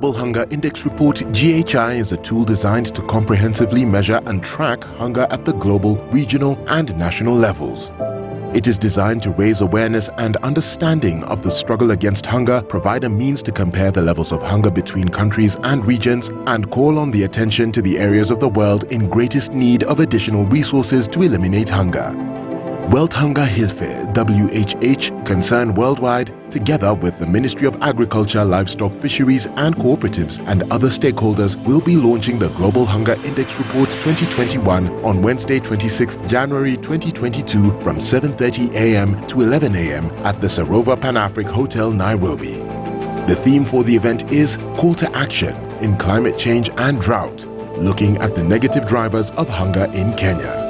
Global Hunger Index Report (GHI) is a tool designed to comprehensively measure and track hunger at the global, regional and national levels. It is designed to raise awareness and understanding of the struggle against hunger, provide a means to compare the levels of hunger between countries and regions, and call on the attention to the areas of the world in greatest need of additional resources to eliminate hunger. World Hunger Hilfe (WHH) concern worldwide, together with the Ministry of Agriculture, Livestock, Fisheries and Cooperatives and other stakeholders, will be launching the Global Hunger Index Report 2021 on Wednesday, 26th January 2022 from 7:30 a.m. to 11 a.m. at the Sarova Pan-Afric Hotel, Nairobi. The theme for the event is Call to Action in Climate Change and Drought, looking at the negative drivers of hunger in Kenya.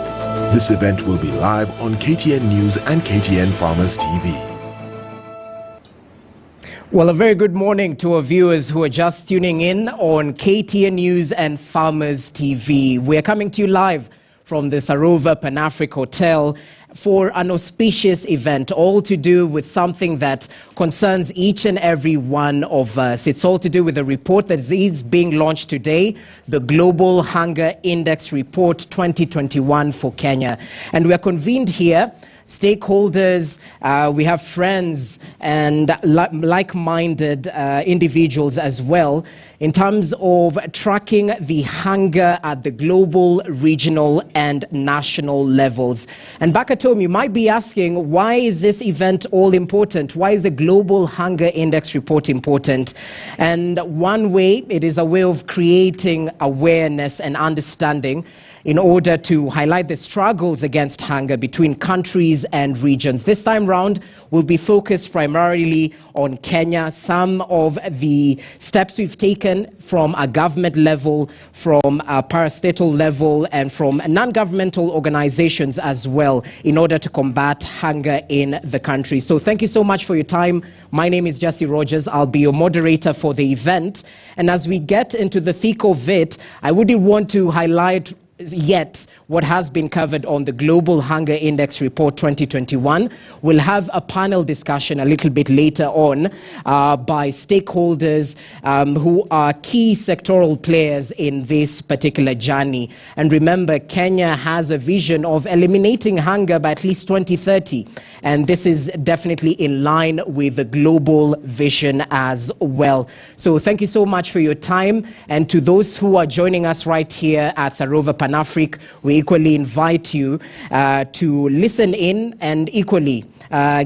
This event will be live on KTN News and KTN Farmers TV. Well, a very good morning to our viewers who are just tuning in on KTN News and Farmers TV. We are coming to you live from the Sarova Pan-Afric Hotel for an auspicious event, all to do with something that concerns each and every one of us. It's all to do with the report that is being launched today, the Global Hunger Index Report 2021 for Kenya. And we are convened here, stakeholders, we have friends and like-minded individuals as well, in terms of tracking the hunger at the global, regional and national levels. And back at home, you might be asking, why is this event all important? Why is the Global Hunger Index Report important? And one way, it is a way of creating awareness and understanding in order to highlight the struggles against hunger between countries and regions. This time round, we'll be focused primarily on Kenya, some of the steps we've taken from a government level, from a parastatal level, and from non-governmental organizations as well, in order to combat hunger in the country. So thank you so much for your time. My name is Jesse Rogers. I'll be your moderator for the event. And as we get into the thick of it, I wouldn't want to highlight yet what has been covered on the Global Hunger Index Report 2021. We'll have a panel discussion a little bit later on by stakeholders who are key sectoral players in this particular journey. And remember, Kenya has a vision of eliminating hunger by at least 2030. And this is definitely in line with the global vision as well. So thank you so much for your time. And to those who are joining us right here at Sarova Pan-Afric, we equally invite you to listen in and equally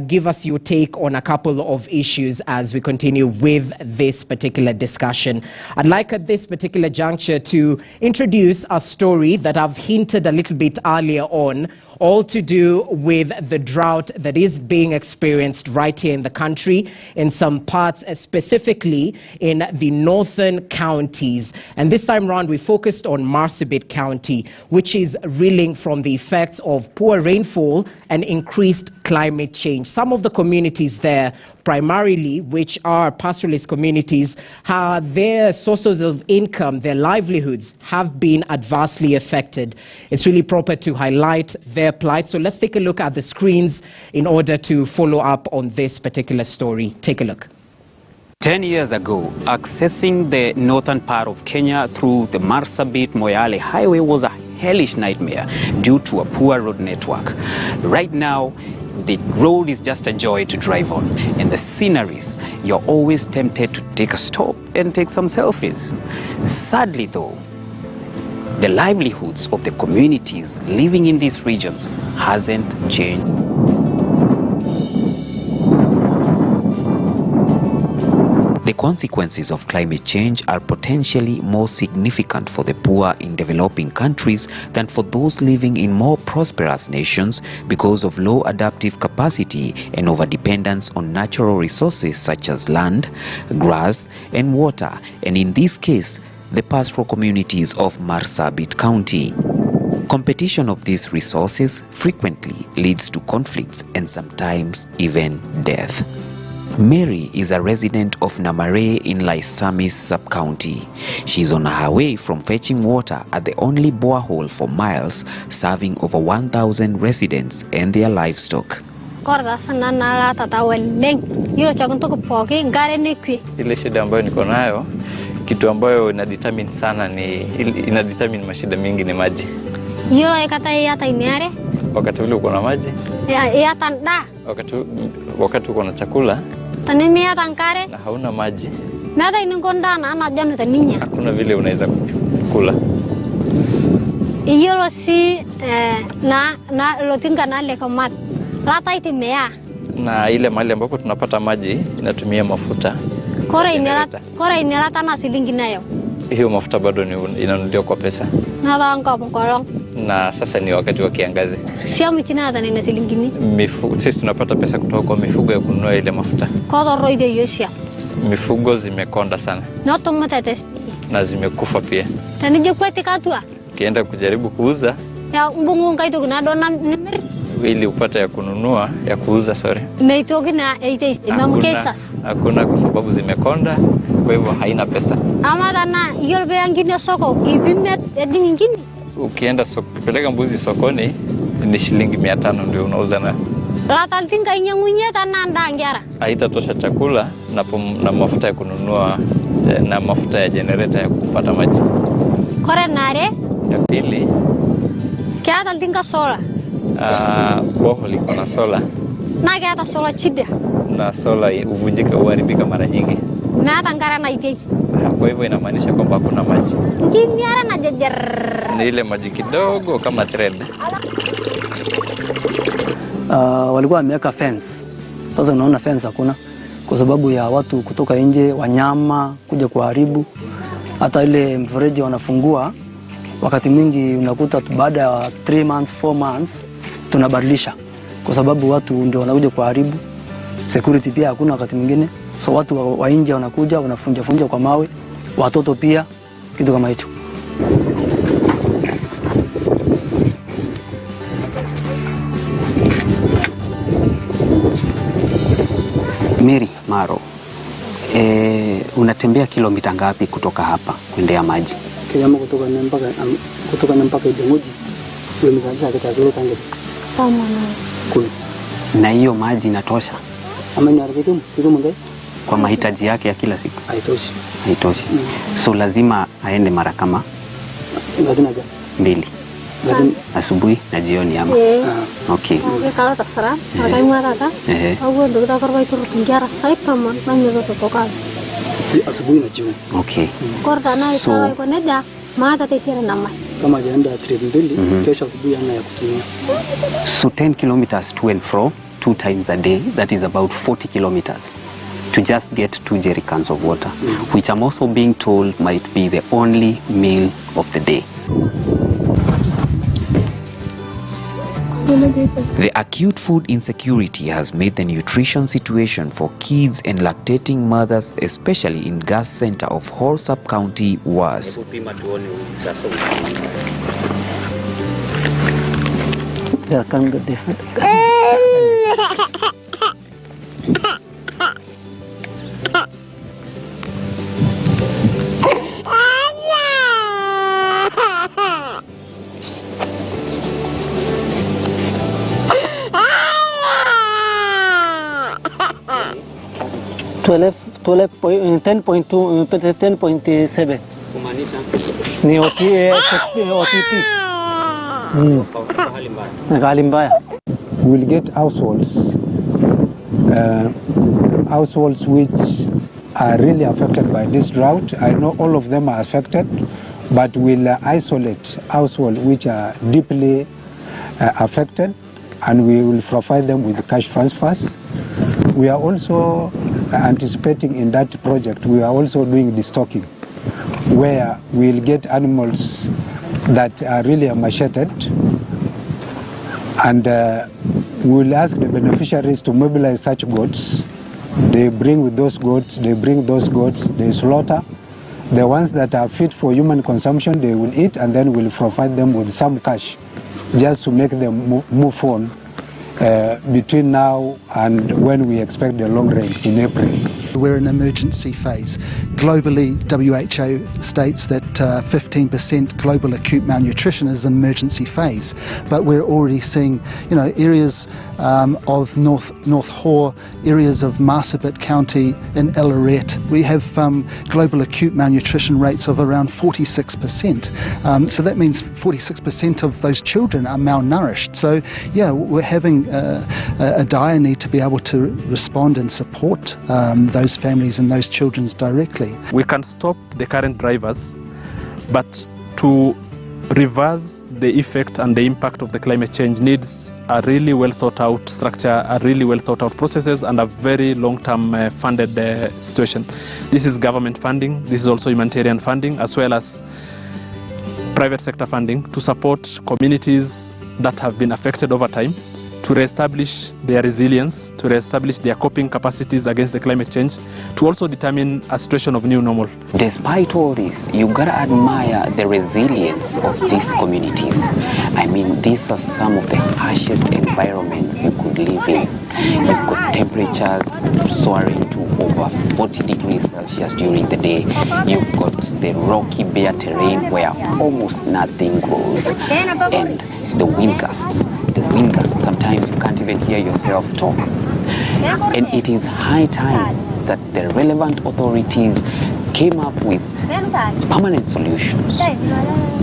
give us your take on a couple of issues as we continue with this particular discussion. I'd like at this particular juncture to introduce a story that I've hinted a little bit earlier on, all to do with the drought that is being experienced right here in the country, in some parts, specifically in the northern counties. And this time around, we focused on Marsabit County, which is reeling from the effects of poor rainfall and increased climate change. Some of the communities there, primarily, which are pastoralist communities, their sources of income, their livelihoods have been adversely affected. It's really proper to highlight their plight. So let's take a look at the screens in order to follow up on this particular story. Take a look. 10 years ago, accessing the northern part of Kenya through the Marsabit-Moyale highway was a hellish nightmare due to a poor road network. Right now, the road is just a joy to drive on, and the sceneries, you're always tempted to take a stop and take some selfies. Sadly though, the livelihoods of the communities living in these regions hasn't changed. The consequences of climate change are potentially more significant for the poor in developing countries than for those living in more prosperous nations because of low adaptive capacity and overdependence on natural resources such as land, grass, and water, and in this case, the pastoral communities of Marsabit County. Competition of these resources frequently leads to conflicts and sometimes even death. Mary is a resident of Namare in Laisamis sub-county. She's on her way from fetching water at the only borehole for miles, serving over 1,000 residents and their livestock. Ile shida ambayo niko nayo kitu ambayo inadetermine sana inadetermine mashida mingi ni maji. Yolo ikata yata iniare. Wakati ule uko na maji? Yata nda. Wakati uko na chakula? Tanimi yata nkare. Na hauna maji. Nada iningonda na ana jana taninya. Hakuna vile unaweza kula. Yolo si na lotinga na le kamat. Rata itimea. Na ile mahali ambapo tunapata maji inatumia mafuta. Kora inelata na silingi nayo. Hiyo mafuta bado inanunuliwa kwa pesa. Nada mkolong. Na sasa ni wakati wa kiangazi. Sio mchina hata nina silingi ni. Sisi tunapata pesa kutoka kwa mifugo ya kununua ile mafuta. Kwa roho yosia. Mifugo zimekonda sana. Na tomates. Na zimekufa pia. Tanije kwete katua. Ukienda kujaribu kuuza. Ya mbungu kaito kuna dona nimeri. Ili upate ya kununua, ya kuuza, sorry. Na itoki na 80 mamkesas. Hakuna kwa sababu zimekonda, kwa hivyo haina pesa. Ama dana yolbe angine soko, ipime edini ngini. Ukienda kupeleka mbuzi sokoni ni shilingi 500 ndio unauza na. Rata tinga inyangunye tana ndangera. Haitatosha chakula na mafuta ya kununua na mafuta ya generator ya kupata maji. Kore nare? Ya pili. Kiata tinga sola. Boho liko na sola. Na kiata sola chida. Na sola uvunjika, uharibika mara nyingi. Meata ngara na itei. Kwa hivyo inamaanisha kwamba hakuna maji. Kiniara na jajar. Ni ile maji kidogo kama thread. Walikuwa wameweka fence. Sasa unaona fence hakuna kwa sababu ya watu kutoka nje, wanyama kuja kuharibu. Hata ile mfereji wanafungua wakati mwingi unakuta baada ya 3 months 4 months tunabadilisha kwa sababu watu ndio wanakuja kuharibu. Security pia hakuna wakati mwingine. So watu wa nje wanakuja wanafunja kwa mawe, watoto pia, kitu kama hicho. Mary Maro, unatembea kilomita ngapi kutoka hapa kuendea maji? Kama kutoka mpaka Idongoji kilomita chache kilomita ngapi? Kama na hiyo maji inatosha? Ama ni arkitum ndio kwa mahitaji yake ya kila siku? Haitoshi. So lazima aende mara kama 2 asubuhi na jioni ama? Okay. Kalau terserah, ada yang marah aku untuk kita korban itu penjara saya teman, nanya ke tokal. Asubuhi na jioni. Okay. Kordana itu iko neda, mata tesira nama. Kama jaenda trip 2, kesho asubuhi ana ya kutumia. So 10 kilometers to and fro 2 times a day, that is about 40 kilometers to just get 2 jerrycans of water, which I'm also being told might be the only meal of the day. The acute food insecurity has made the nutrition situation for kids and lactating mothers, especially in Gas Center of Horsap County, worse. $10.7 ni OTP. We'll get households which are really affected by this drought. I know all of them are affected, but we'll isolate households which are deeply affected, and we will provide them with cash transfers. We are also anticipating in that project, we are also doing destocking, where we'll get animals that are really macheted, and we'll ask the beneficiaries to mobilize such goats. They bring with those goats, they slaughter. The ones that are fit for human consumption, they will eat, and then we'll provide them with some cash just to make them move on between now and when we expect the long rains in April. We're in an emergency phase. Globally, WHO states that 15% global acute malnutrition is an emergency phase, but we're already seeing, areas of North Hore, areas of Marsabit County and Eldoret. We have global acute malnutrition rates of around 46%. So that means 46% of those children are malnourished. So yeah, we're having a dire need to be able to respond and support those families and those children directly. We can stop the current drivers, but to reverse the effect and the impact of the climate change needs a really well thought out structure, a really well thought out processes, and a very long-term funded situation. This is government funding, this is also humanitarian funding, as well as private sector funding to support communities that have been affected over time, to re-establish their resilience, to re-establish their coping capacities against the climate change, to also determine a situation of new normal. Despite all this, you gotta admire the resilience of these communities. I mean, these are some of the harshest environments you could live in. You've got temperatures soaring to over 40 degrees Celsius during the day. You've got the rocky, bare terrain where almost nothing grows, and the wind gusts. Sometimes you can't even hear yourself talk. And it is high time that the relevant authorities came up with permanent solutions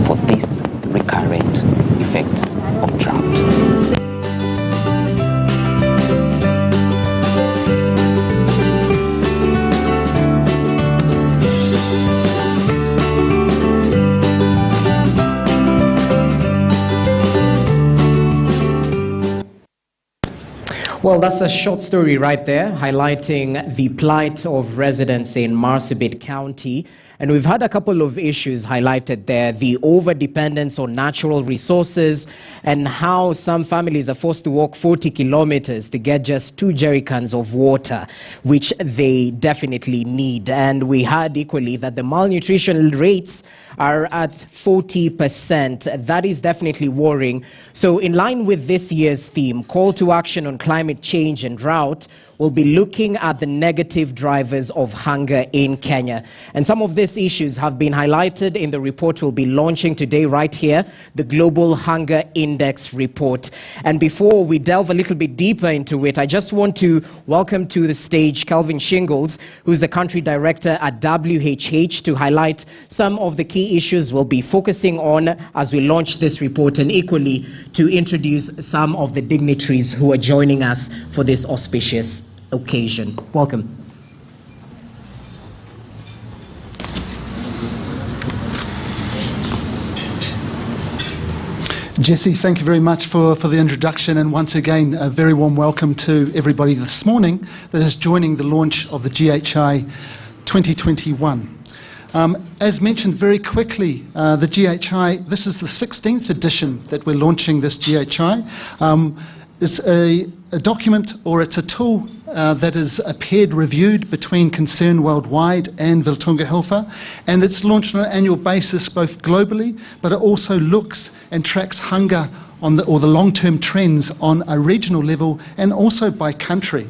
for these recurrent effects of drought. Well, that's a short story right there, highlighting the plight of residents in Marsabit County. And we've had a couple of issues highlighted there, the over-dependence on natural resources and how some families are forced to walk 40 kilometers to get just 2 jerrycans of water, which they definitely need. And we heard equally that the malnutrition rates are at 40%. That is definitely worrying. So in line with this year's theme, Call to Action on Climate Change and Drought, we'll be looking at the negative drivers of hunger in Kenya. And some of these issues have been highlighted in the report we'll be launching today right here, the Global Hunger Index report. And before we delve a little bit deeper into it, I just want to welcome to the stage Kelvin Shingles, who's the country director at WHH, to highlight some of the key issues we'll be focusing on as we launch this report, and equally to introduce some of the dignitaries who are joining us for this auspicious occasion. Welcome. Jesse, thank you very much for the introduction, and once again a very warm welcome to everybody this morning that is joining the launch of the GHI 2021. As mentioned very quickly, the GHI, this is the 16th edition that we're launching this GHI. It's a document, or it's a tool that is a paired reviewed between Concern Worldwide and Viltunga Hilfa, and it's launched on an annual basis both globally, but it also looks and tracks hunger on the long-term trends on a regional level and also by country.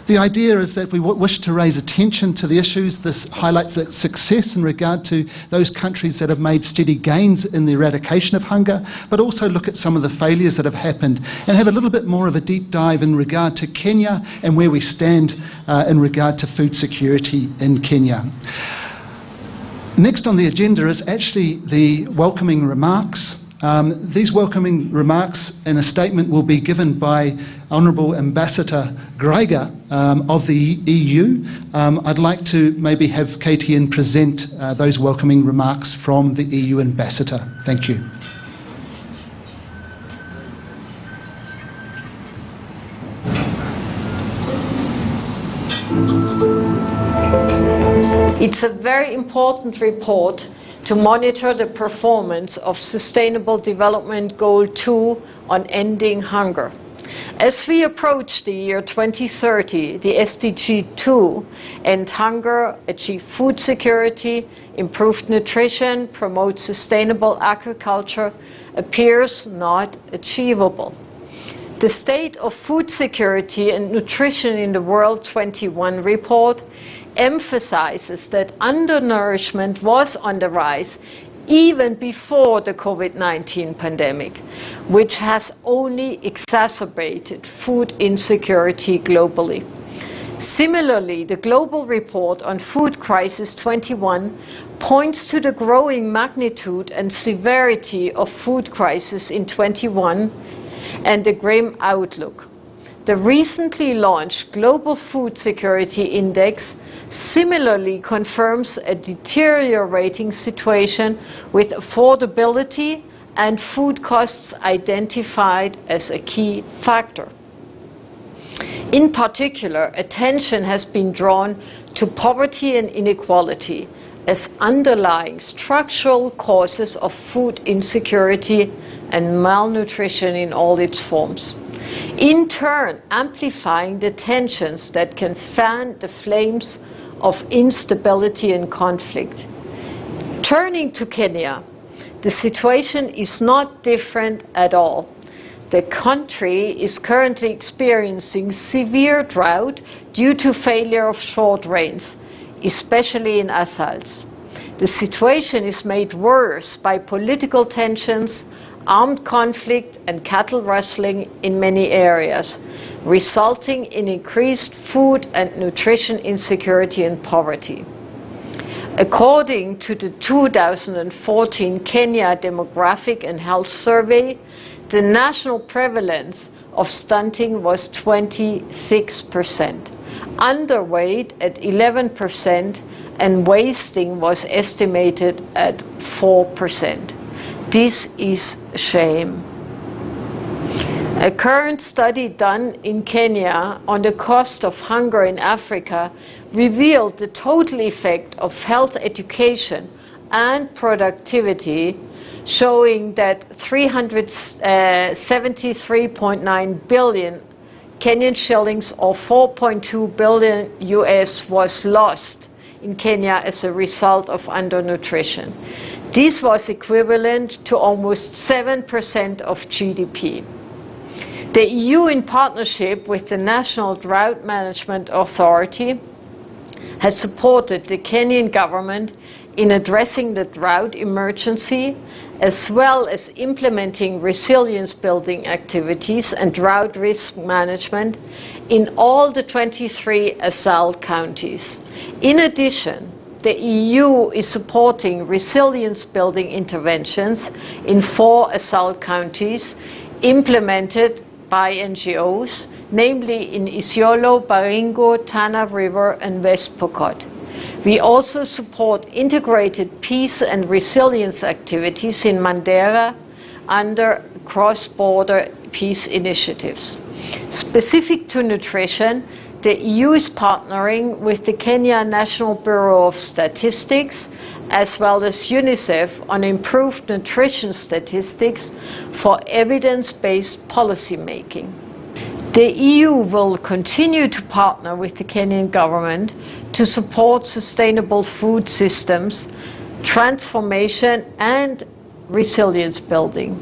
The idea is that we wish to raise attention to the issues. This highlights the success in regard to those countries that have made steady gains in the eradication of hunger, but also look at some of the failures that have happened and have a little bit more of a deep dive in regard to Kenya and where we stand in regard to food security in Kenya. Next on the agenda is actually the welcoming remarks. These welcoming remarks and a statement will be given by Honourable Ambassador Greiger of the EU. I'd like to maybe have KTN present those welcoming remarks from the EU Ambassador. Thank you. It's a very important report to monitor the performance of Sustainable Development Goal 2 on ending hunger. As we approach the year 2030, the SDG 2, end hunger, achieve food security, improve nutrition, promote sustainable agriculture, appears not achievable. The State of Food Security and Nutrition in the World 21 report emphasizes that undernourishment was on the rise even before the COVID-19 pandemic, which has only exacerbated food insecurity globally. Similarly, the Global Report on Food Crisis 21 points to the growing magnitude and severity of food crisis in 21 and the grim outlook. The recently launched Global Food Security Index similarly confirms a deteriorating situation with affordability and food costs identified as a key factor. In particular, attention has been drawn to poverty and inequality as underlying structural causes of food insecurity and malnutrition in all its forms, in turn amplifying the tensions that can fan the flames of instability and conflict. Turning to Kenya, the situation is not different at all. The country is currently experiencing severe drought due to failure of short rains, especially in Asals. The situation is made worse by political tensions, armed conflict and cattle rustling in many areas, resulting in increased food and nutrition insecurity and poverty. According to the 2014 Kenya Demographic and Health Survey, the national prevalence of stunting was 26%, underweight at 11%, and wasting was estimated at 4%. This is a shame. A current study done in Kenya on the cost of hunger in Africa revealed the total effect of health education and productivity, showing that 373.9 billion Kenyan shillings or 4.2 billion US was lost in Kenya as a result of undernutrition. This was equivalent to almost 7% of GDP. The EU, in partnership with the National Drought Management Authority, has supported the Kenyan government in addressing the drought emergency, as well as implementing resilience-building activities and drought risk management in all the 23 ASAL counties. In addition, the EU is supporting resilience-building interventions in 4 ASAL counties implemented by NGOs, namely in Isiolo, Baringo, Tana River, and West Pokot. We also support integrated peace and resilience activities in Mandera under cross-border peace initiatives. Specific to nutrition, the EU is partnering with the Kenya National Bureau of Statistics as well as UNICEF on improved nutrition statistics for evidence-based policy making. The EU will continue to partner with the Kenyan government to support sustainable food systems, transformation, and resilience building.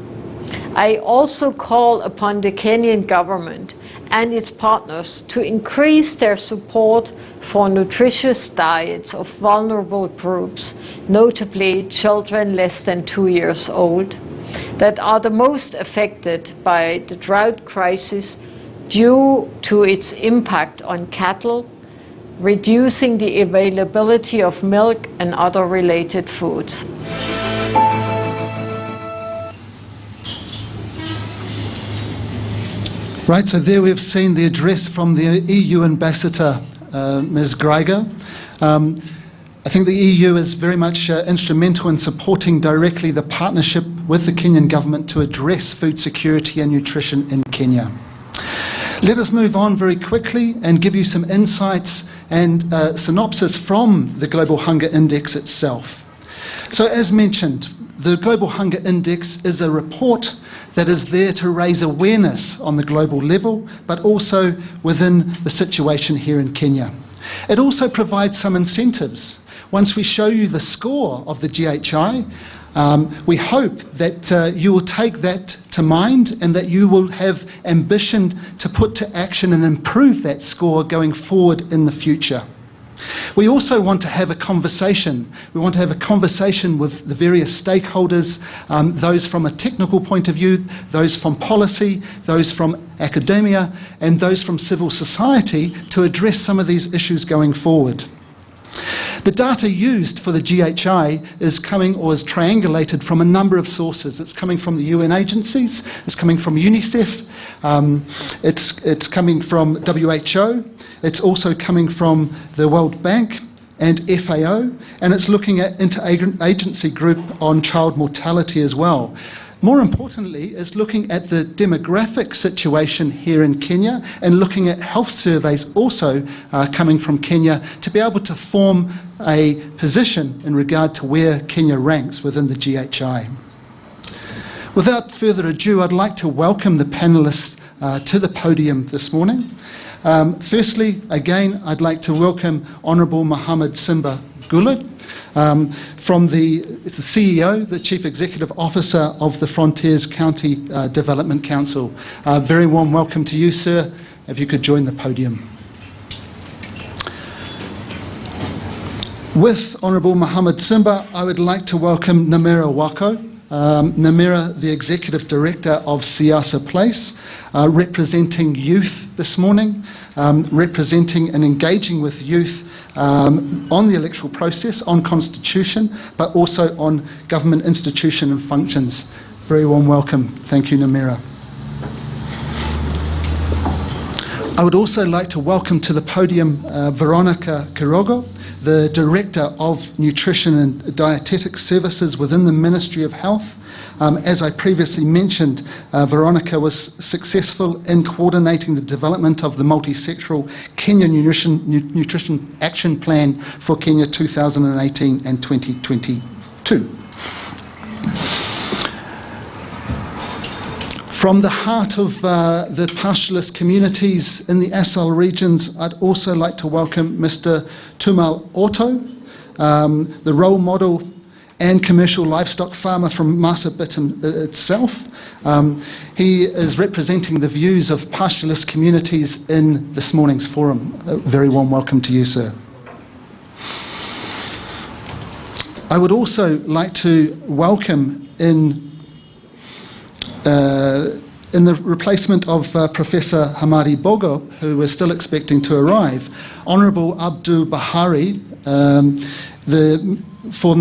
I also call upon the Kenyan government and its partners to increase their support for nutritious diets of vulnerable groups, notably children less than 2 years old, that are the most affected by the drought crisis due to its impact on cattle, reducing the availability of milk and other related foods. Right, so there we've seen the address from the EU Ambassador, Ms. Greiger. I think the EU is very much instrumental in supporting directly the partnership with the Kenyan government to address food security and nutrition in Kenya. Let us move on very quickly and give you some insights and synopsis from the Global Hunger Index itself. So as mentioned, the Global Hunger Index is a report that is there to raise awareness on the global level, but also within the situation here in Kenya. It also provides some incentives. Once we show you the score of the GHI, we hope that you will take that to mind and that you will have ambition to put to action and improve that score going forward in the future. We also want to have a conversation. We want to have a conversation with the various stakeholders, those from a technical point of view, those from policy, those from academia, and those from civil society to address some of these issues going forward. The data used for the GHI is coming or is triangulated from a number of sources. It's coming from the UN agencies, it's coming from UNICEF, it's coming from WHO, it's also coming from the World Bank and FAO, and it's looking at interagency group on child mortality as well. More importantly, it's looking at the demographic situation here in Kenya and looking at health surveys also coming from Kenya to be able to form a position in regard to where Kenya ranks within the GHI. Without further ado, I'd like to welcome the panellists to the podium this morning. Firstly, again, I'd like to welcome Honourable Mohammed Simba Guled, from the CEO, the Chief Executive Officer of the Frontiers County Development Council. Very warm welcome to you, sir. If you could join the podium. With Honourable Mohammed Simba, I would like to welcome Namira Wako. Namira, the Executive Director of Siasa Place, representing youth this morning, representing and engaging with youth on the electoral process, on constitution, but also on government institution and functions. Very warm welcome. Thank you, Namira. I would also like to welcome to the podium Veronica Kirogo, the Director of Nutrition and Dietetic Services within the Ministry of Health. As I previously mentioned, Veronica was successful in coordinating the development of the multi-sectoral Kenya Nutrition Action Plan for Kenya 2018 and 2022. From the heart of the pastoralist communities in the Asal regions, I'd also like to welcome Mr. Tumal Otto, the role model and commercial livestock farmer from Marsabit itself. He is representing the views of pastoralist communities in this morning's forum. A very warm welcome to you, sir. I would also like to welcome in the replacement of Professor Hamadi Bogo, who we're still expecting to arrive, Honourable Abdul Bahari, from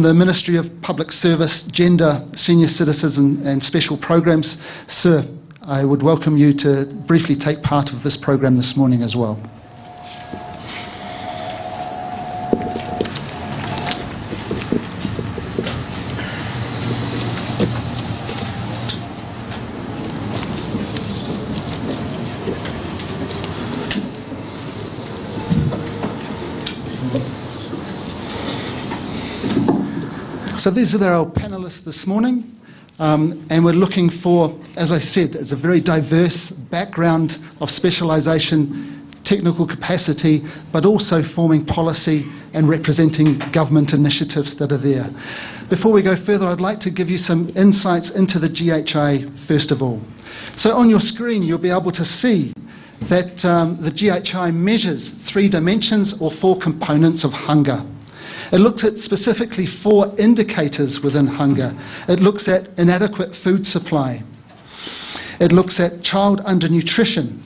the Ministry of Public Service, Gender, Senior Citizens and Special Programs. Sir, I would welcome you to briefly take part of this program this morning as well. So these are our panellists this morning, and we're looking for, as I said, it's a very diverse background of specialisation, technical capacity, but also forming policy and representing government initiatives that are there. Before we go further, I'd like to give you some insights into the GHI first of all. So on your screen, you'll be able to see that the GHI measures 3 dimensions or 4 components of hunger. It looks at specifically 4 indicators within hunger. It looks at inadequate food supply. It looks at child undernutrition.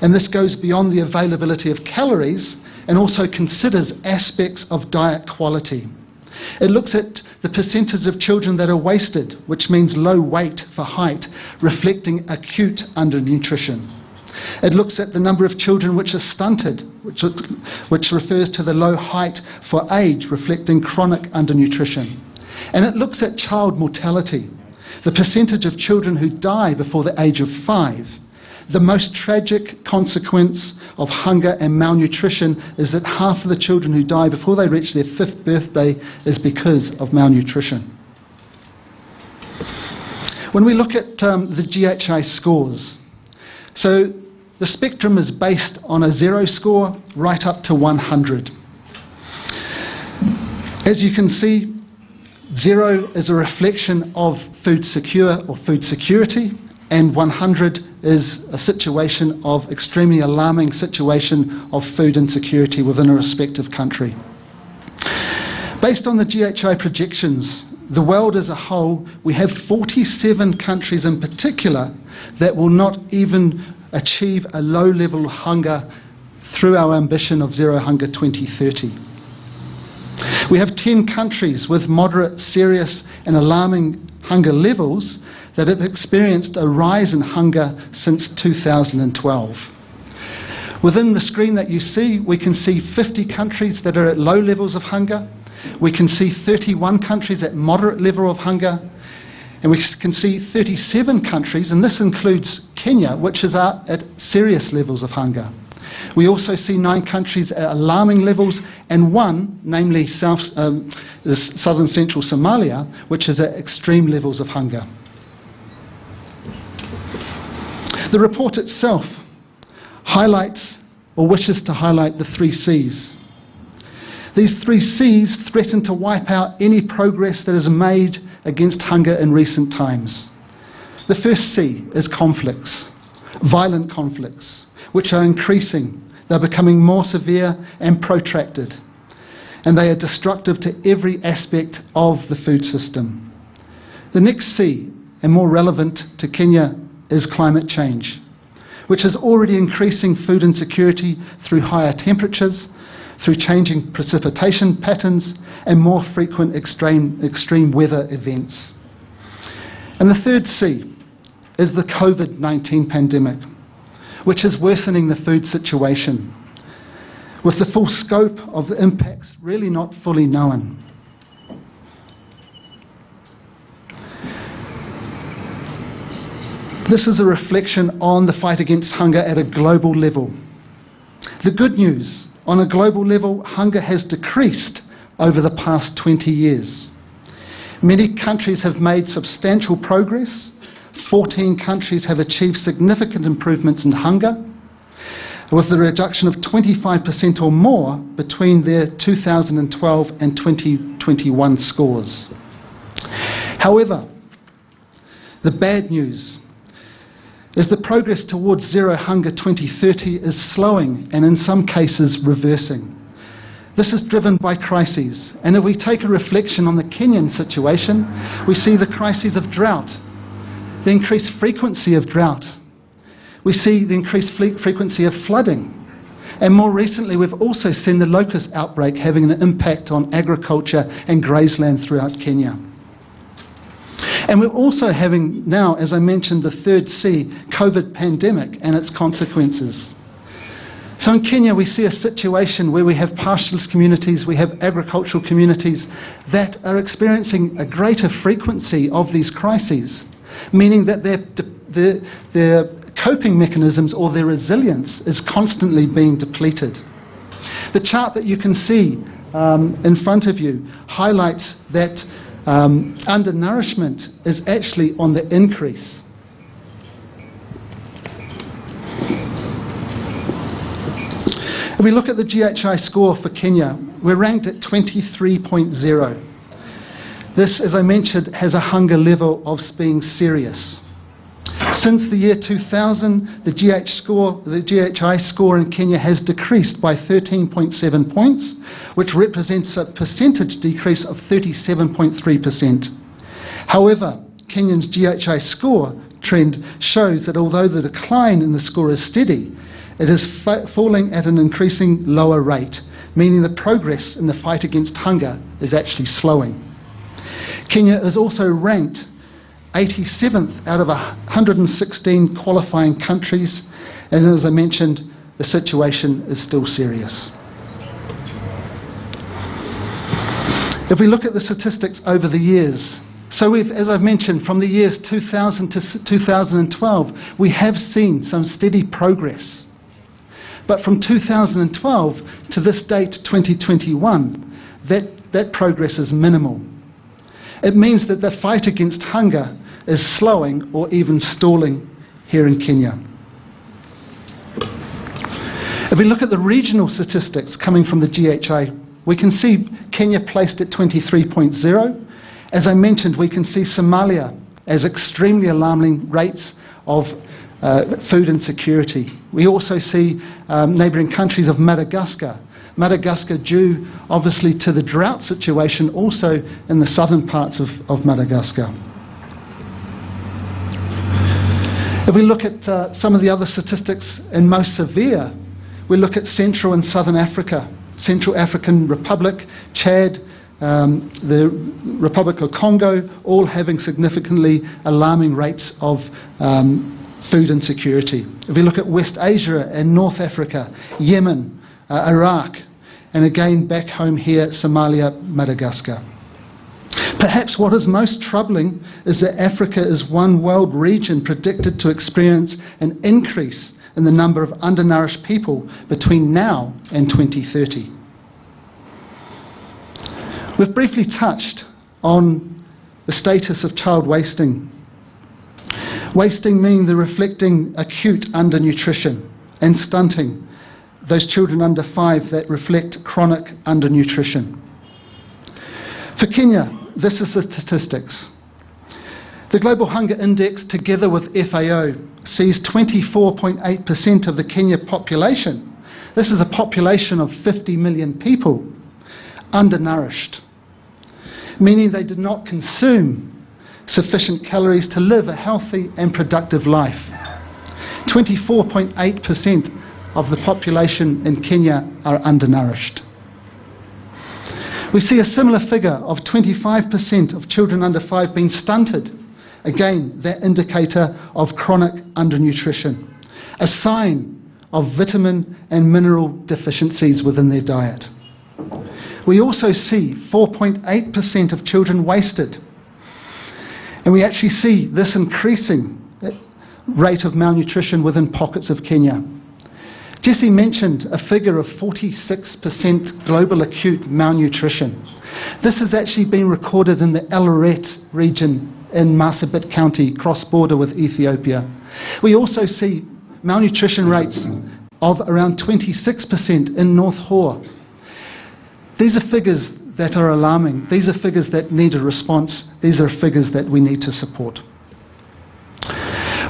And this goes beyond the availability of calories and also considers aspects of diet quality. It looks at the percentage of children that are wasted, which means low weight for height, reflecting acute undernutrition. It looks at the number of children which are stunted, which refers to the low height for age, reflecting chronic undernutrition. And it looks at child mortality, the percentage of children who die before the age of 5. The most tragic consequence of hunger and malnutrition is that half of the children who die before they reach their 5th birthday is because of malnutrition. When we look at the GHI scores, so the spectrum is based on a 0 score right up to 100. As you can see, 0 is a reflection of food secure or food security, and 100 is a situation of extremely alarming situation of food insecurity within a respective country. Based on the GHI projections, the world as a whole, we have 47 countries in particular that will not even achieve a low level of hunger through our ambition of Zero Hunger 2030. We have 10 countries with moderate, serious and alarming hunger levels that have experienced a rise in hunger since 2012. Within the screen that you see, we can see 50 countries that are at low levels of hunger. We can see 31 countries at moderate level of hunger. And we can see 37 countries, and this includes Kenya, which is at serious levels of hunger. We also see 9 countries at alarming levels, and one, namely southern central Somalia, which is at extreme levels of hunger. The report itself highlights, or wishes to highlight, the 3 C's. These 3 C's threaten to wipe out any progress that is made against hunger in recent times. The first C is conflicts, violent conflicts, which are increasing. They're becoming more severe and protracted, and they are destructive to every aspect of the food system. The next C, and more relevant to Kenya, is climate change, which is already increasing food insecurity through higher temperatures, through changing precipitation patterns and more frequent extreme weather events. And the third C is the COVID-19 pandemic, which is worsening the food situation, with the full scope of the impacts really not fully known. This is a reflection on the fight against hunger at a global level. The good news: on a global level, hunger has decreased over the past 20 years. Many countries have made substantial progress. 14 countries have achieved significant improvements in hunger, with a reduction of 25% or more between their 2012 and 2021 scores. However, the bad news is the progress towards Zero Hunger 2030 is slowing and in some cases reversing. This is driven by crises, and if we take a reflection on the Kenyan situation, we see the crises of drought, the increased frequency of drought. We see the increased frequency of flooding. And more recently, we've also seen the locust outbreak having an impact on agriculture and grazeland throughout Kenya. And we're also having now, as I mentioned, the third C, COVID pandemic and its consequences. So in Kenya, we see a situation where we have pastoralist communities, we have agricultural communities that are experiencing a greater frequency of these crises, meaning that their coping mechanisms or their resilience is constantly being depleted. The chart that you can see in front of you highlights that undernourishment is actually on the increase. If we look at the GHI score for Kenya, we're ranked at 23.0. This, as I mentioned, has a hunger level of being serious. Since the year 2000, the GHI score in Kenya has decreased by 13.7 points, which represents a percentage decrease of 37.3%. However, Kenya's GHI score trend shows that although the decline in the score is steady, it is falling at an increasing lower rate, meaning the progress in the fight against hunger is actually slowing. Kenya is also ranked 87th out of 116 qualifying countries, and as I mentioned, the situation is still serious. If we look at the statistics over the years, so as I've mentioned, from the years 2000 to 2012, we have seen some steady progress. But from 2012 to this date, 2021, that progress is minimal. It means that the fight against hunger is slowing or even stalling here in Kenya. If we look at the regional statistics coming from the GHI, we can see Kenya placed at 23.0. As I mentioned, we can see Somalia as extremely alarming rates of food insecurity. We also see neighbouring countries of Madagascar. Madagascar due obviously to the drought situation also in the southern parts of Madagascar. If we look at some of the other statistics and most severe, we look at Central and Southern Africa, Central African Republic, Chad, the Republic of Congo, all having significantly alarming rates of food insecurity. If we look at West Asia and North Africa, Yemen, Iraq, and again back home here, Somalia, Madagascar. Perhaps what is most troubling is that Africa is one world region predicted to experience an increase in the number of undernourished people between now and 2030. We've briefly touched on the status of child wasting. Wasting meaning the reflecting acute undernutrition and stunting, those children under 5 that reflect chronic undernutrition. For Kenya, this is the statistics. The Global Hunger Index, together with FAO, sees 24.8% of the Kenya population, this is a population of 50 million people, undernourished, meaning they did not consume sufficient calories to live a healthy and productive life. 24.8% of the population in Kenya are undernourished. We see a similar figure of 25% of children under 5 being stunted. Again, that indicator of chronic undernutrition, a sign of vitamin and mineral deficiencies within their diet. We also see 4.8% of children wasted. And we actually see this increasing rate of malnutrition within pockets of Kenya. Jesse mentioned a figure of 46% global acute malnutrition. This has actually been recorded in the Eldoret region in Marsabit County, cross-border with Ethiopia. We also see malnutrition rates of around 26% in North Hor. These are figures that are alarming. These are figures that need a response. These are figures that we need to support.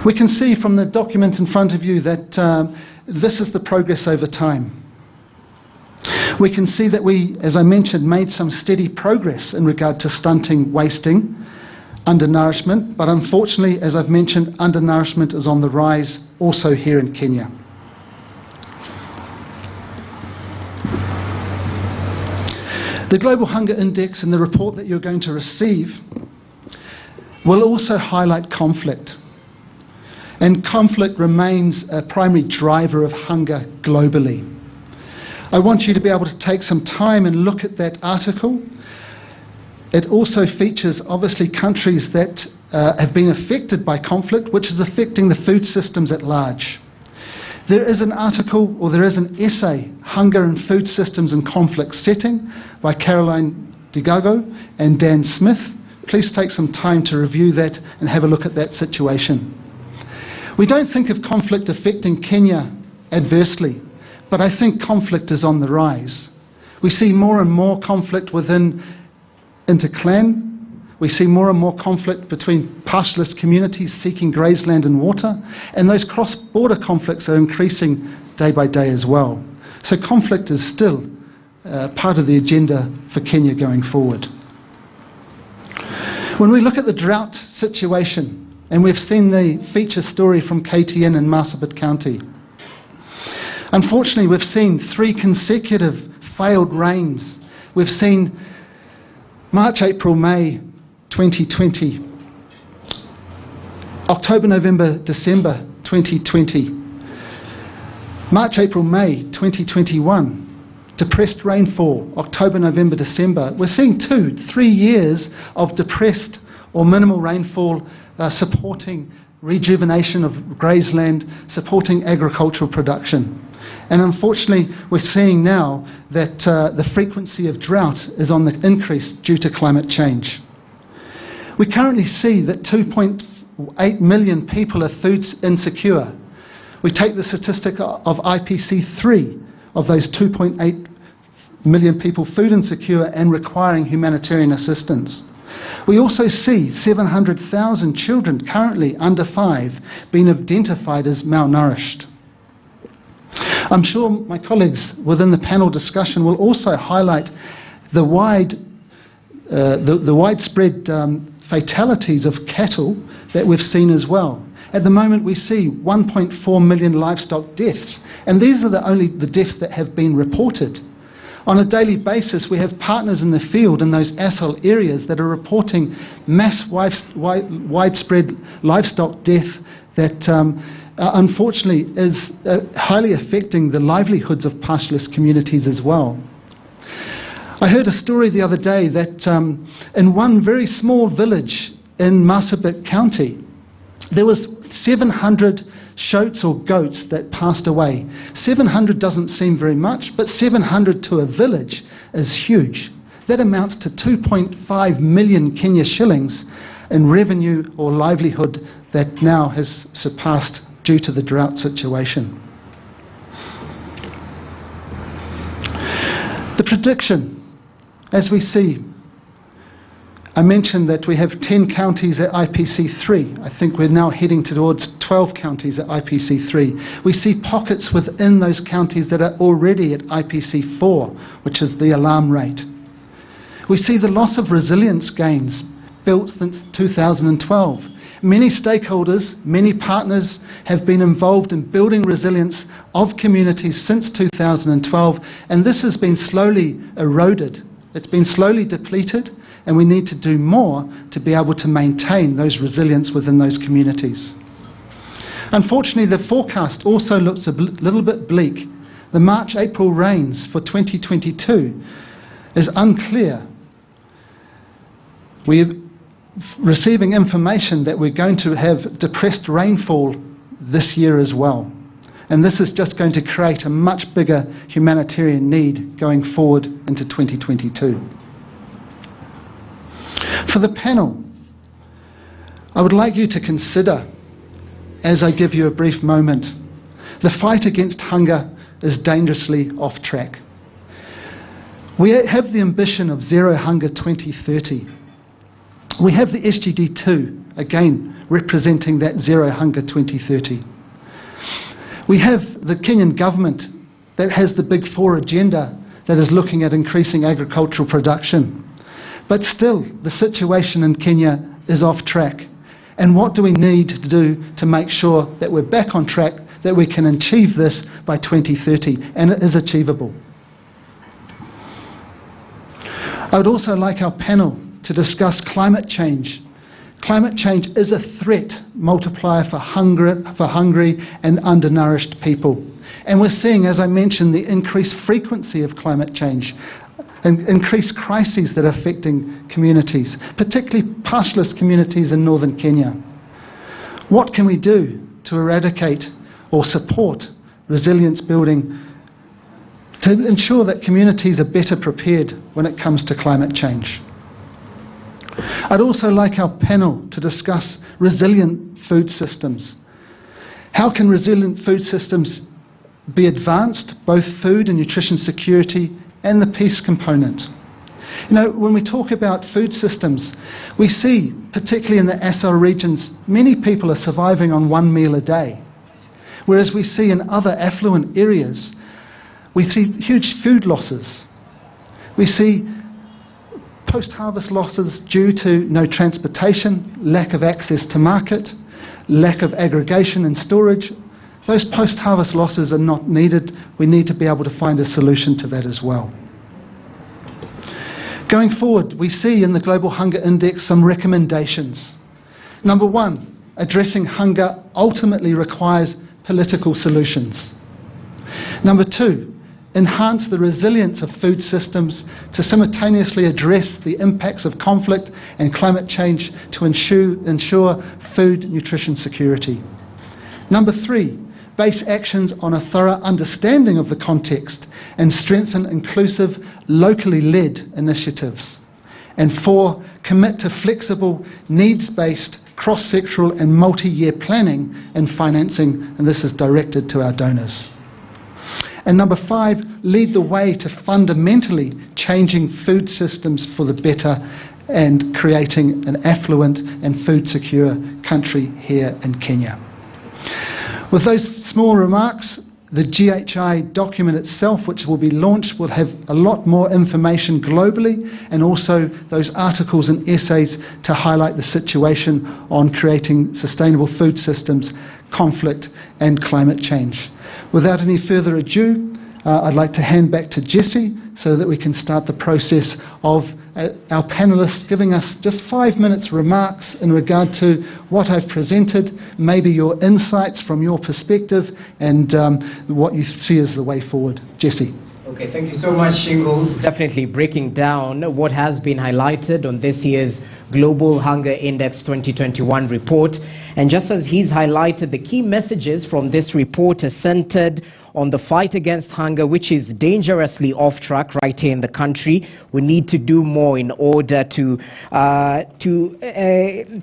We can see from the document in front of you that this is the progress over time. We can see that we, as I mentioned, made some steady progress in regard to stunting, wasting, undernourishment, but unfortunately, as I've mentioned, undernourishment is on the rise also here in Kenya. The Global Hunger Index and the report that you're going to receive will also highlight conflict. And conflict remains a primary driver of hunger globally. I want you to be able to take some time and look at that article. It also features, obviously, countries that have been affected by conflict, which is affecting the food systems at large. There is an article, or there is an essay, Hunger and Food Systems in Conflict Setting, by Caroline DeGago and Dan Smith. Please take some time to review that and have a look at that situation. We don't think of conflict affecting Kenya adversely, but I think conflict is on the rise. We see more and more conflict within interclan. We see more and more conflict between pastoralist communities seeking grazeland and water, and those cross-border conflicts are increasing day by day as well. So conflict is still part of the agenda for Kenya going forward. When we look at the drought situation, and we've seen the feature story from KTN in Marsabit County, unfortunately we've seen 3 consecutive failed rains. We've seen March, April, May 2020, October, November, December 2020, March, April, May 2021, depressed rainfall, October, November, December. We're seeing 2-3 years of depressed or minimal rainfall supporting rejuvenation of grazeland, supporting agricultural production. And unfortunately, we're seeing now that the frequency of drought is on the increase due to climate change. We currently see that 2.8 million people are food insecure. We take the statistic of IPC3 of those 2.8 million people food insecure and requiring humanitarian assistance. We also see 700,000 children currently under 5 being identified as malnourished. I'm sure my colleagues within the panel discussion will also highlight the widespread fatalities of cattle that we've seen as well. At the moment we see 1.4 million livestock deaths, and these are only the deaths that have been reported. On a daily basis, we have partners in the field in those ASL areas that are reporting mass widespread livestock death that unfortunately is highly affecting the livelihoods of pastoralist communities as well. I heard a story the other day that in one very small village in Marsabit County, there was 700 shoats or goats that passed away. 700 doesn't seem very much, but 700 to a village is huge. That amounts to 2.5 million Kenya shillings in revenue or livelihood that now has surpassed due to the drought situation. The prediction, as we see, I mentioned that we have 10 counties at IPC3. I think we're now heading towards 12 counties at IPC3. We see pockets within those counties that are already at IPC4, which is the alarm rate. We see the loss of resilience gains built since 2012. Many stakeholders, many partners have been involved in building resilience of communities since 2012, and this has been slowly eroded. It's been slowly depleted, and we need to do more to be able to maintain those resilience within those communities. Unfortunately, the forecast also looks a little bit bleak. The March-April rains for 2022 is unclear. We're receiving information that we're going to have depressed rainfall this year as well. And this is just going to create a much bigger humanitarian need going forward into 2022. For the panel, I would like you to consider, as I give you a brief moment, the fight against hunger is dangerously off track. We have the ambition of Zero Hunger 2030. We have the SGD2, again representing that Zero Hunger 2030. We have the Kenyan government that has the Big Four agenda that is looking at increasing agricultural production. But still, the situation in Kenya is off track. And what do we need to do to make sure that we're back on track, that we can achieve this by 2030? And it is achievable. I would also like our panel to discuss climate change. Climate change is a threat multiplier for hungry and undernourished people. And we're seeing, as I mentioned, the increased frequency of climate change and increased crises that are affecting communities, particularly pastoralist communities in northern Kenya. What can we do to eradicate or support resilience building to ensure that communities are better prepared when it comes to climate change? I'd also like our panel to discuss resilient food systems. How can resilient food systems be advanced, both food and nutrition security and the peace component? You know, when we talk about food systems, we see, particularly in the ASL regions, many people are surviving on one meal a day. Whereas we see in other affluent areas, we see huge food losses. We see post-harvest losses due to no transportation, lack of access to market, lack of aggregation and storage. Those post-harvest losses are not needed. We need to be able to find a solution to that as well. Going forward, we see in the Global Hunger Index some recommendations. Number one, addressing hunger ultimately requires political solutions. Number two, enhance the resilience of food systems to simultaneously address the impacts of conflict and climate change to ensure food nutrition security. Number three, base actions on a thorough understanding of the context and strengthen inclusive, locally led initiatives. And four, commit to flexible, needs-based, cross-sectoral and multi-year planning and financing, and this is directed to our donors. And number five, lead the way to fundamentally changing food systems for the better and creating an affluent and food secure country here in Kenya. With those small remarks, the GHI document itself, which will be launched, will have a lot more information globally, and also those articles and essays to highlight the situation on creating sustainable food systems, conflict and climate change. Without any further ado, I'd like to hand back to Jesse so that we can start the process of our panellists giving us just 5 minutes remarks in regard to what I've presented, maybe your insights from your perspective, and what you see as the way forward. Jesse. Okay, thank you so much, Shingles. Definitely breaking down what has been highlighted on this year's Global Hunger Index 2021 report. And just as he's highlighted, the key messages from this report are centered on the fight against hunger, which is dangerously off track right here in the country. We need to do more in order to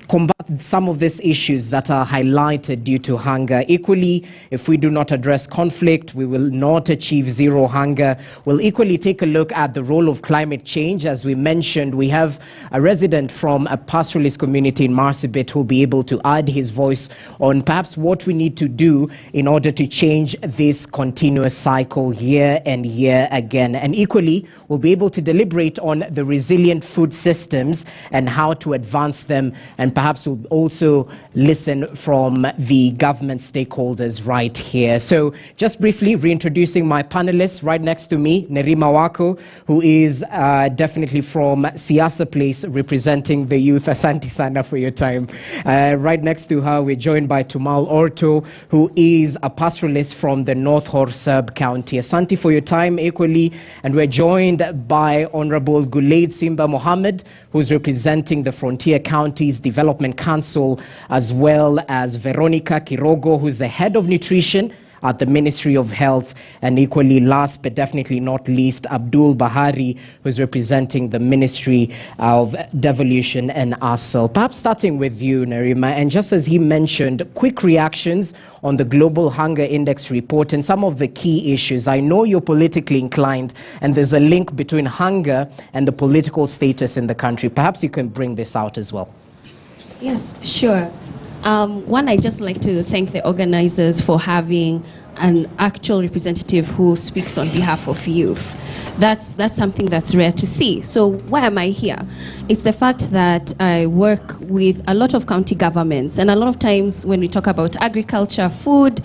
combat some of these issues that are highlighted due to hunger. Equally, if we do not address conflict, we will not achieve zero hunger. We'll equally take a look at the role of climate change. As we mentioned, we have a resident from a pastoralist community in Marsabit who will be able to add his voice on perhaps what we need to do in order to change this continuous cycle year and year again. And equally, we'll be able to deliberate on the resilient food systems and how to advance them, and perhaps we'll also listen from the government stakeholders right here. So just briefly reintroducing my panelists. Right next to me, Nerima Wako, who is definitely from Siasa Place, representing the youth. Asante sana for your time. Right next to her, we're joined by Tumal Orto, who is a pastoralist from the North Horsab County. Asante for your time equally. And we're joined by Honorable Gulaid Simba Mohammed, who's representing the Frontier Counties Development Council, as well as Veronica Kirogo, who's the head of nutrition at the Ministry of Health, and equally last but definitely not least, Abdul Bahari, who's representing the Ministry of Devolution and ASL. Perhaps starting with you, Nerima, and just as he mentioned, quick reactions on the Global Hunger Index report and some of the key issues. I know you're politically inclined, and there's a link between hunger and the political status in the country. Perhaps you can bring this out as well. Yes, sure. One, I'd just like to thank the organizers for having an actual representative who speaks on behalf of youth. That's something that's rare to see. So why am I here? It's the fact that I work with a lot of county governments, and a lot of times when we talk about agriculture, food,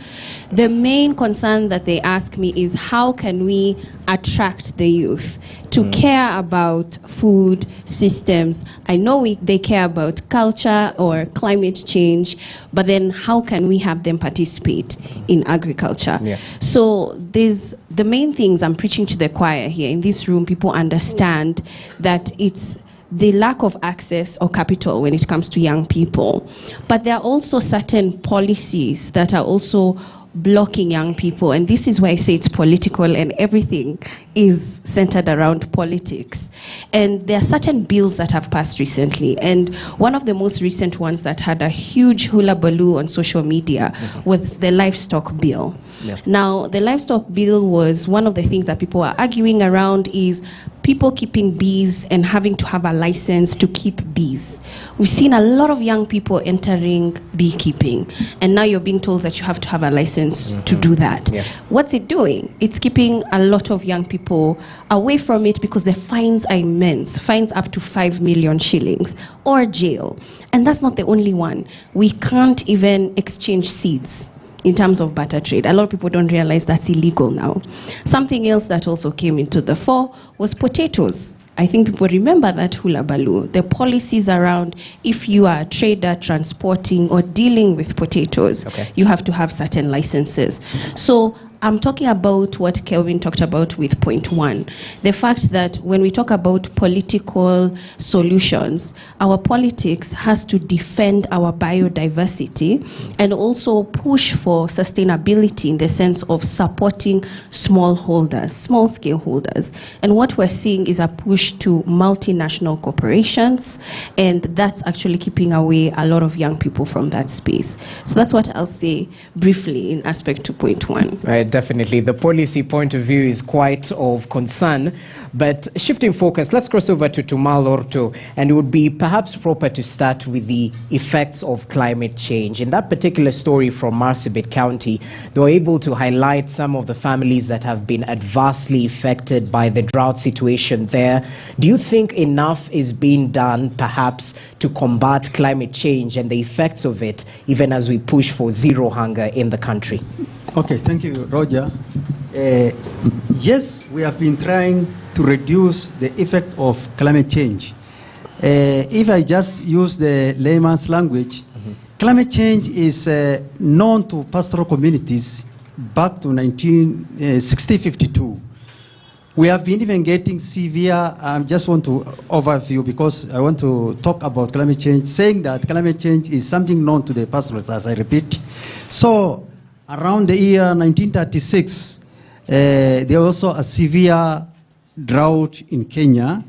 the main concern that they ask me is how can we attract the youth to care about food systems. I know they care about culture or climate change, but then how can we have them participate in agriculture? Yeah. So there's the main things I'm preaching to the choir here. In this room, people understand that it's the lack of access or capital when it comes to young people. But there are also certain policies that are also blocking young people, and this is why I say it's political, and everything is centered around politics. And there are certain bills that have passed recently, and one of the most recent ones that had a huge hula baloo on social media was the Livestock Bill. Yeah. Now, the Livestock Bill was one of the things that people are arguing around is people keeping bees and having to have a license to keep bees. We've seen a lot of young people entering beekeeping, and now you're being told that you have to have a license to do that. Yeah. What's it doing? It's keeping a lot of young people away from it because the fines are immense, fines up to 5 million shillings or jail. And that's not the only one. We can't even exchange seeds in terms of barter trade. A lot of people don't realize that's illegal now. Something else that also came into the fore was potatoes. I think people remember that hula baloo. The policies around if you are a trader transporting or dealing with potatoes, you have to have certain licenses. So I'm talking about what Kelvin talked about with point one. The fact that when we talk about political solutions, our politics has to defend our biodiversity and also push for sustainability in the sense of supporting smallholders, small-scale holders. And what we're seeing is a push to multinational corporations, and that's actually keeping away a lot of young people from that space. So that's what I'll say briefly in aspect to point one. Right. Definitely. The policy point of view is quite of concern. But shifting focus, let's cross over to Malorto, and it would be perhaps proper to start with the effects of climate change. In that particular story from Marsabit County, they were able to highlight some of the families that have been adversely affected by the drought situation there. Do you think enough is being done, perhaps, to combat climate change and the effects of it, even as we push for zero hunger in the country? Okay, thank you, Roger. Yes, we have been trying to reduce the effect of climate change. If I just use the layman's language, climate change is known to pastoral communities back to 1952. We have been even getting severe, I just want to overview because I want to talk about climate change, saying that climate change is something known to the pastoralists, as I repeat. So around the year 1936, there was also a severe drought in Kenya.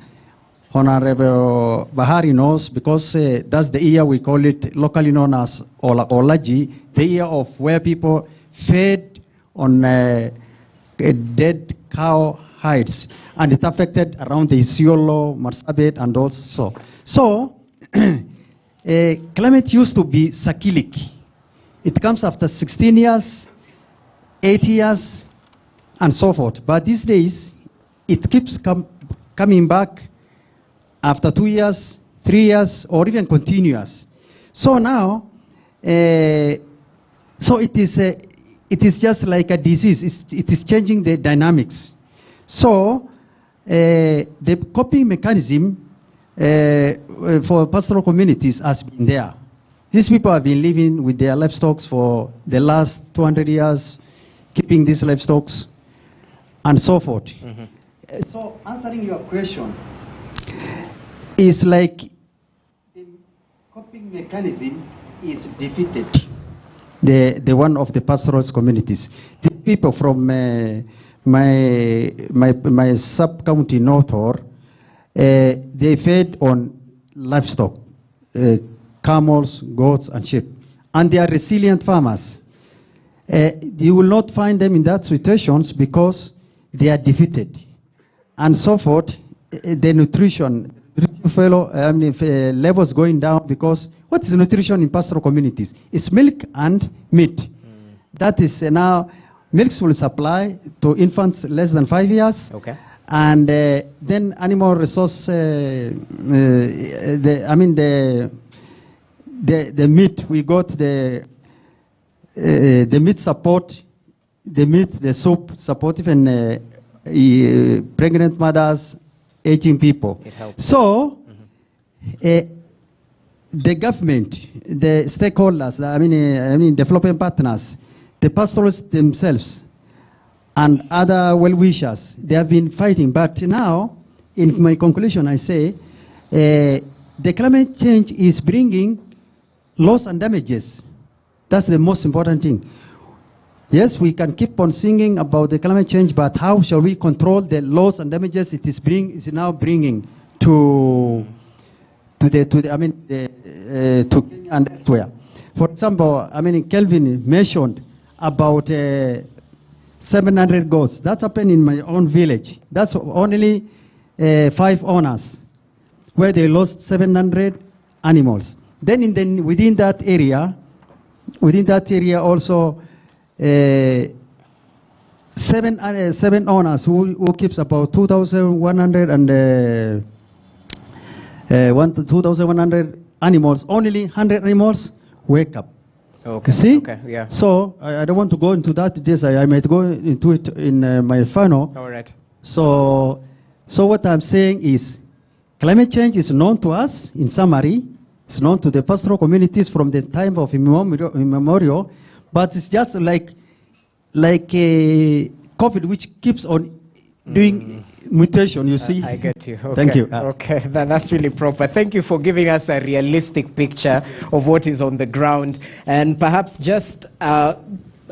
Honorable Bahari knows because that's the year we call it locally known as Olaji, the year of where people fed on dead cow hides, and it affected around the Isiolo, Marsabit, and also. So, climate used to be cyclic. It comes after 16 years, 8 years, and so forth. But these days, it keeps coming back after 2 years, 3 years, or even continuous. So now, so it is just like a disease. It is changing the dynamics. So the coping mechanism for pastoral communities has been there. These people have been living with their livestock for the last 200 years, keeping these livestock, and so forth. So answering your question is like the coping mechanism is defeated, the one of the pastoral communities. The people from my sub-county North Horr, they fed on livestock, camels, goats, and sheep. And they are resilient farmers. You will not find them in that situations because they are defeated. And so forth, the nutrition levels going down because what is nutrition in pastoral communities? It's milk and meat. That is now, milk will supply to infants less than 5 years. Okay. And then animal resource, the meat, we got the meat support, the meat, the soup support, even pregnant mothers, aging people. It helps. So, the government, the stakeholders, I mean development partners, the pastoralists themselves, and other well-wishers, they have been fighting. But now, in my conclusion, I say, the climate change is bringing loss and damages. That's the most important thing. Yes, we can keep on singing about the climate change, but how shall we control the loss and damages it is now bringing to Kenya and elsewhere? For example, Kelvin mentioned about 700 goats. That's happened in my own village. That's only 5 owners, where they lost 700 animals. Then within that area also 7 owners who keeps about 2,100 animals. Only 100 animals wake up. Okay. See? Okay, yeah. So I don't want to go into that details. I might go into it in my final. All right. So what I'm saying is, climate change is known to us. In summary, it's known to the pastoral communities from the time of immemorial, but it's just like a COVID, which keeps on doing mutation, you see. I get you. Okay. Thank you. Okay, that's really proper. Thank you for giving us a realistic picture of what is on the ground. And perhaps just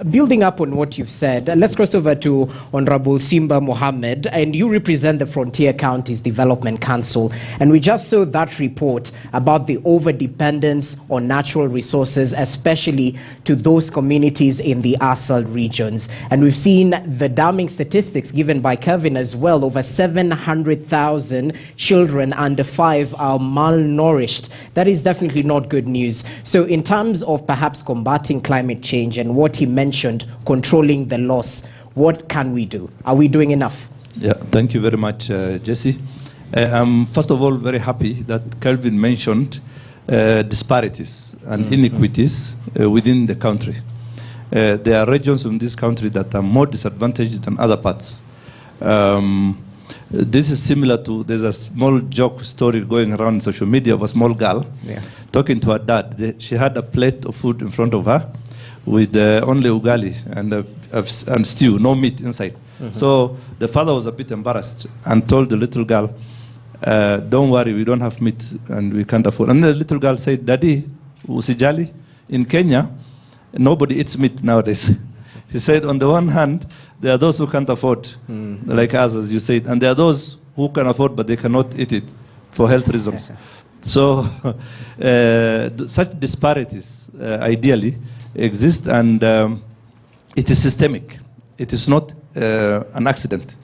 Building up on what you've said, let's cross over to Honorable Simba Mohammed, and you represent the Frontier Counties Development Council, and we just saw that report about the over-dependence on natural resources, especially to those communities in the ASAL regions. And we've seen the damning statistics given by Kevin as well. Over 700,000 children under 5 are malnourished. That is definitely not good news. So in terms of perhaps combating climate change and what he mentioned, controlling the loss, what can we do? Are we doing enough? Yeah, thank you very much, Jesse. I'm first of all very happy that Kelvin mentioned disparities and inequities within the country. There are regions in this country that are more disadvantaged than other parts. This is similar to, there's a small joke story going around on social media of a small girl talking to her dad. She had a plate of food in front of her with only ugali and stew, no meat inside. So the father was a bit embarrassed and told the little girl, don't worry, we don't have meat and we can't afford. And the little girl said, Daddy, usijali, in Kenya, nobody eats meat nowadays. He said, on the one hand, there are those who can't afford, like us, as you said, and there are those who can afford, but they cannot eat it for health reasons. So such disparities, ideally, exist, and it is systemic. It is not an accident.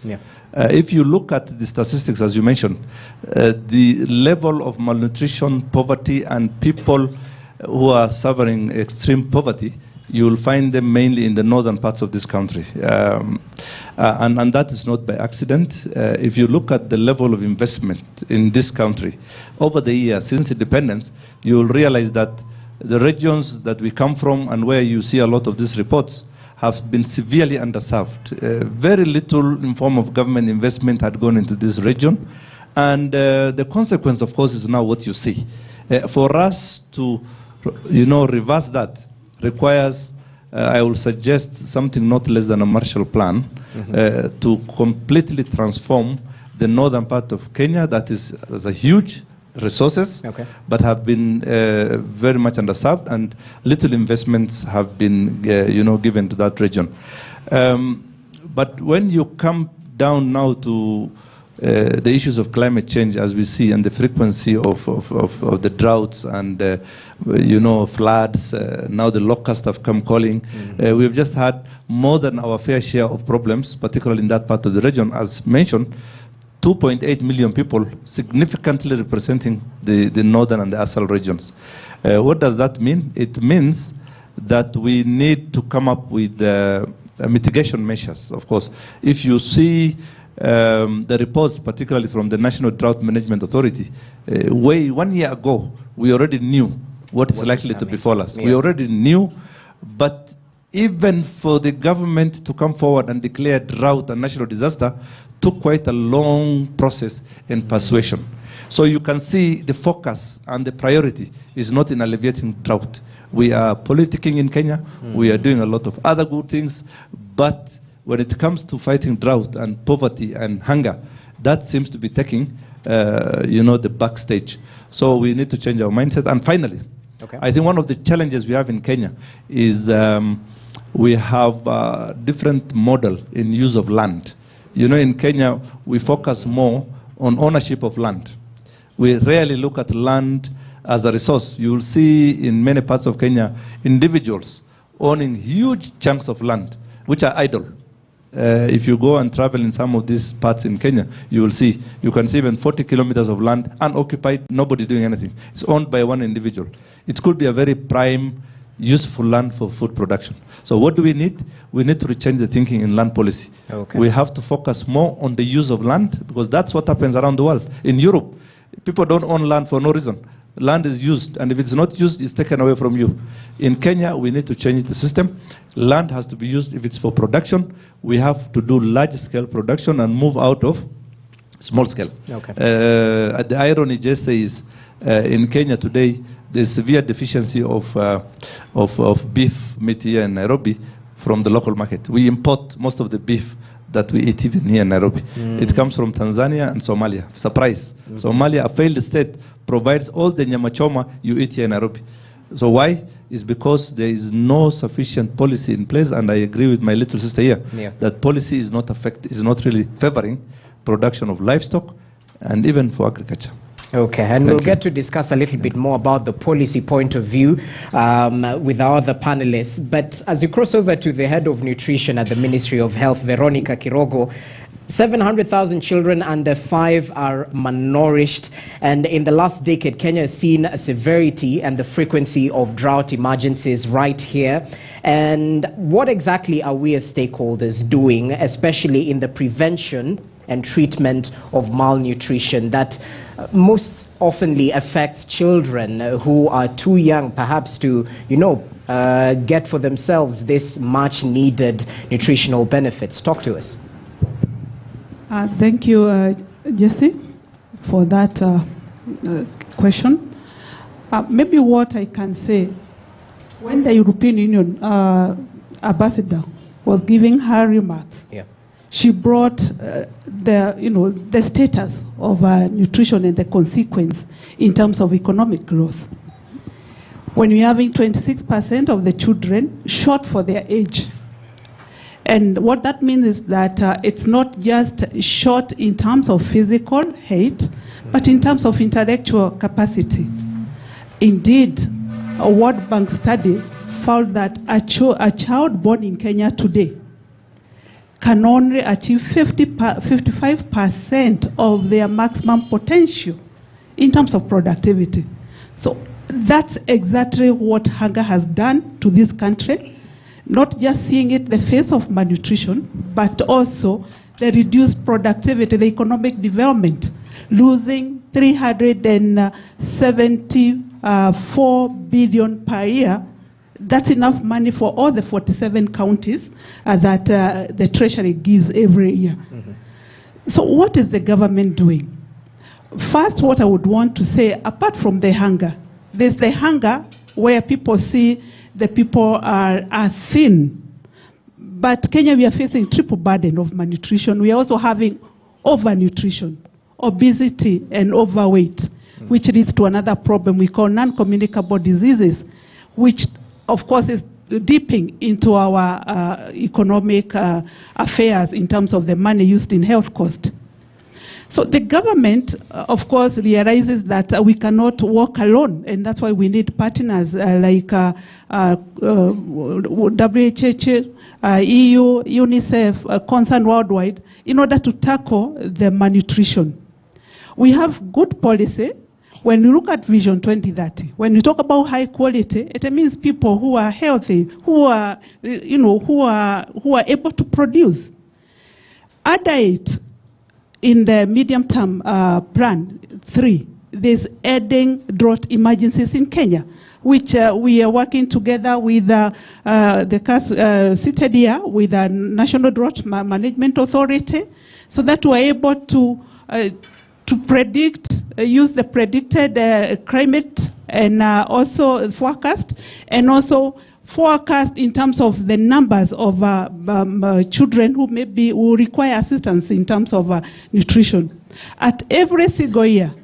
If you look at the statistics, as you mentioned, the level of malnutrition, poverty, and people who are suffering extreme poverty, you will find them mainly in the northern parts of this country. And that is not by accident. If you look at the level of investment in this country over the years since independence, you will realize that the regions that we come from and where you see a lot of these reports have been severely underserved. Very little in form of government investment had gone into this region. And the consequence, of course, is now what you see. For us to, reverse that requires, I will suggest, something not less than a Marshall Plan to completely transform the northern part of Kenya that is a huge resources, but have been very much underserved, and little investments have been, given to that region. But when you come down now to the issues of climate change, as we see, and the frequency of the droughts and, floods, now the locusts have come calling. We've just had more than our fair share of problems, particularly in that part of the region, as mentioned. 2.8 million people, significantly representing the northern and the ASAL regions. What does that mean? It means that we need to come up with mitigation measures, of course. If you see the reports, particularly from the National Drought Management Authority, 1 year ago, we already knew what is likely to befall us. We already knew, but even for the government to come forward and declare drought a national disaster took quite a long process in persuasion. So you can see the focus and the priority is not in alleviating drought. We are politicking in Kenya. We are doing a lot of other good things, but when it comes to fighting drought and poverty and hunger, that seems to be taking, the backstage. So we need to change our mindset. And finally, I think one of the challenges we have in Kenya is we have a different model in use of land. In Kenya, we focus more on ownership of land. We rarely look at land as a resource. You will see in many parts of Kenya, individuals owning huge chunks of land, which are idle. If you go and travel in some of these parts in Kenya, you can see even 40 kilometers of land unoccupied, nobody doing anything. It's owned by one individual. It could be a very prime, useful land for food production. So what do we need? We need to change the thinking in land policy. We have to focus more on the use of land, because that's what happens around the world. In Europe, people don't own land for no reason. Land is used, and if it's not used, it's taken away from you. In Kenya, we need to change the system. Land has to be used if it's for production. We have to do large-scale production and move out of small scale. The irony, just is, in Kenya today, there's severe deficiency of beef meat here in Nairobi from the local market. We import most of the beef that we eat even here in Nairobi. It comes from Tanzania and Somalia. Surprise. Somalia, a failed state, provides all the nyama choma you eat here in Nairobi. So why? Is because there is no sufficient policy in place, and I agree with my little sister here, that policy is not really favoring production of livestock and even for agriculture. Okay, and we'll get to discuss a little bit more about the policy point of view with our other panelists. But as you cross over to the head of nutrition at the Ministry of Health, Veronica Kirogo, 700,000 children under 5 are malnourished, and in the last decade, Kenya has seen a severity and the frequency of drought emergencies right here. And what exactly are we as stakeholders doing, especially in the prevention and treatment of malnutrition that most oftenly affects children who are too young, perhaps, to, get for themselves this much needed nutritional benefits? Talk to us. Thank you, Jesse, for that question. Maybe what I can say, when the European Union ambassador was giving her remarks, she brought the status of nutrition and the consequence in terms of economic growth. When we're having 26% of the children short for their age. And what that means is that it's not just short in terms of physical height, but in terms of intellectual capacity. Indeed, a World Bank study found that a child born in Kenya today can only achieve 55% of their maximum potential in terms of productivity. So that's exactly what hunger has done to this country. Not just seeing it the face of malnutrition, but also the reduced productivity, the economic development, losing 374 billion per year. That's enough money for all the 47 counties that the Treasury gives every year. So what is the government doing? First, what I would want to say, apart from the hunger, there's the hunger where people see the people are thin. But Kenya, we are facing triple burden of malnutrition. We are also having overnutrition, obesity, and overweight, which leads to another problem we call non-communicable diseases, which, of course, is dipping into our economic affairs in terms of the money used in health cost. So the government, of course, realizes that we cannot walk alone, and that's why we need partners like WHH, EU, UNICEF, Concern Worldwide, in order to tackle the malnutrition. We have good policy. When you look at Vision 2030, when you talk about high quality, it means people who are healthy, who are able to produce. Under it, in the medium-term plan 3, there's adding drought emergencies in Kenya, which we are working together with seated here with the National Drought Management Authority, so that we're able to predict, use the predicted climate and also forecast, and also forecast in terms of the numbers of children who will require assistance in terms of nutrition. At every single year,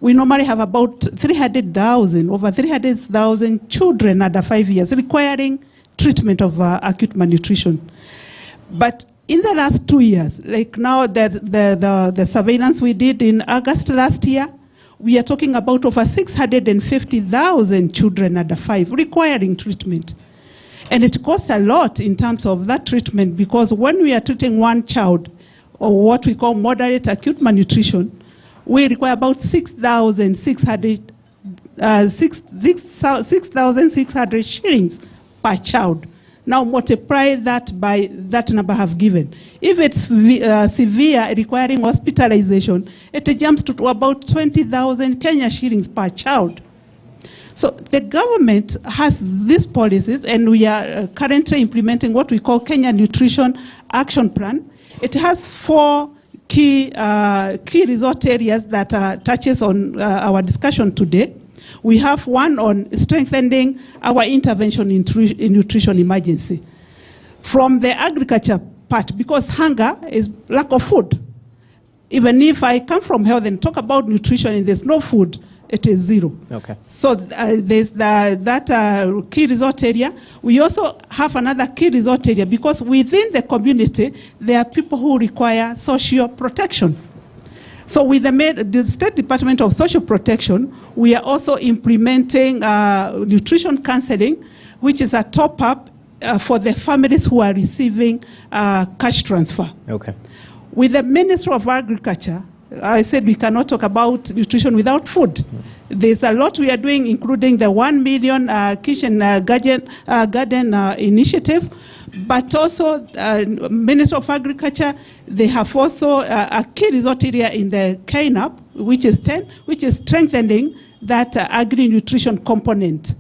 we normally have about 300,000, over 300,000 children under 5 years requiring treatment of acute malnutrition. But in the last 2 years, like now the surveillance we did in August last year, we are talking about over 650,000 children under 5 requiring treatment. And it costs a lot in terms of that treatment, because when we are treating one child, or what we call moderate acute malnutrition, we require about 6,600 shillings per child. Now multiply that by that number I have given. If it's severe, requiring hospitalization, it jumps to about 20,000 Kenya shillings per child. So the government has these policies, and we are currently implementing what we call Kenya Nutrition Action Plan. It has 4 key resort areas that touches on our discussion today. We have one on strengthening our intervention in nutrition emergency. From the agriculture part, because hunger is lack of food. Even if I come from health and talk about nutrition and there's no food, it is 0. Okay. So there's that key resort area. We also have another key resort area because within the community, there are people who require social protection. So with the State Department of Social Protection, we are also implementing nutrition counseling, which is a top-up for the families who are receiving cash transfer. Okay. With the Ministry of Agriculture, I said we cannot talk about nutrition without food. There's a lot we are doing, including the 1 million kitchen garden initiative, but also Ministry of Agriculture, they have also a key resort area in the KNAP, which is 10, which is strengthening that agri-nutrition component.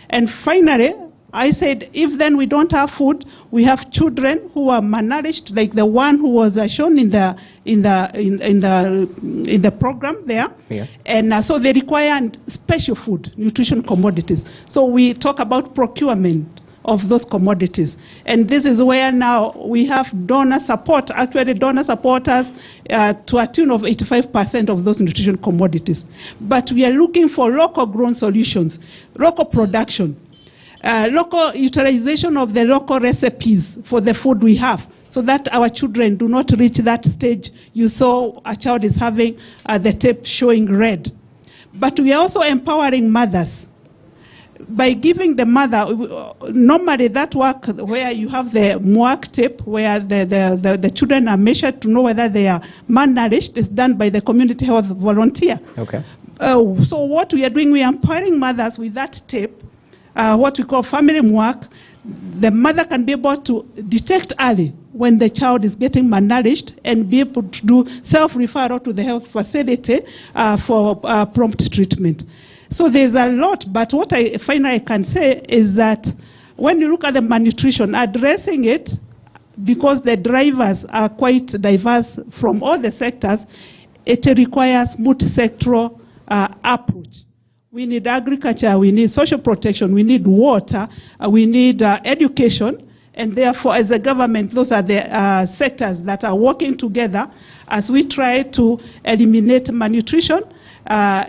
And finally, I said, if then we don't have food, we have children who are malnourished, like the one who was shown in the program there, yeah. And so they require special food, nutrition commodities. So we talk about procurement of those commodities, and this is where now we have donor support. Actually, donor supporters to a tune of 85% of those nutrition commodities. But we are looking for local grown solutions, local production. Local utilization of the local recipes for the food we have, so that our children do not reach that stage. You saw a child is having the tape showing red. But we are also empowering mothers by giving the mother, normally that work where you have the MWAC tape, where the children are measured to know whether they are malnourished, is done by the community health volunteer. Okay. So what we are doing, we are empowering mothers with that tape, what we call family MWAC. The mother can be able to detect early when the child is getting malnourished and be able to do self-referral to the health facility for prompt treatment. So there's a lot, but what I finally can say is that when you look at the malnutrition, addressing it, because the drivers are quite diverse from all the sectors, it requires multi-sectoral approach. We need agriculture, we need social protection, we need water, we need education, and therefore as a government, those are the sectors that are working together as we try to eliminate malnutrition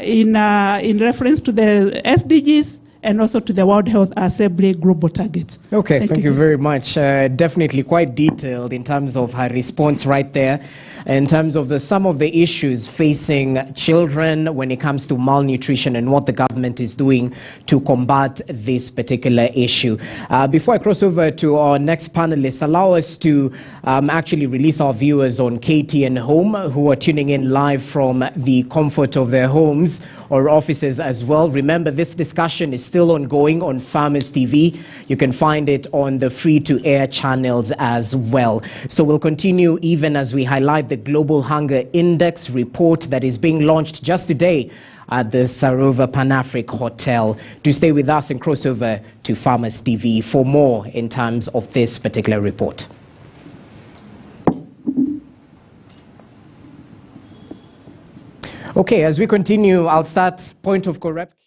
in reference to the SDGs and also to the World Health Assembly global targets. Okay, thank you very much. Definitely quite detailed in terms of her response right there, in terms of some of the issues facing children when it comes to malnutrition and what the government is doing to combat this particular issue. Before I cross over to our next panelist, allow us to actually release our viewers on KTN Home who are tuning in live from the comfort of their homes or offices as well. Remember, this discussion is still ongoing on Farmers TV. You can find it on the free-to-air channels as well. So we'll continue even as we highlight the Global Hunger Index report that is being launched just today at the Sarova Pan-Afric Hotel. Do stay with us and cross over to Farmers TV for more in terms of this particular report. Okay, as we continue, I'll start point of correction.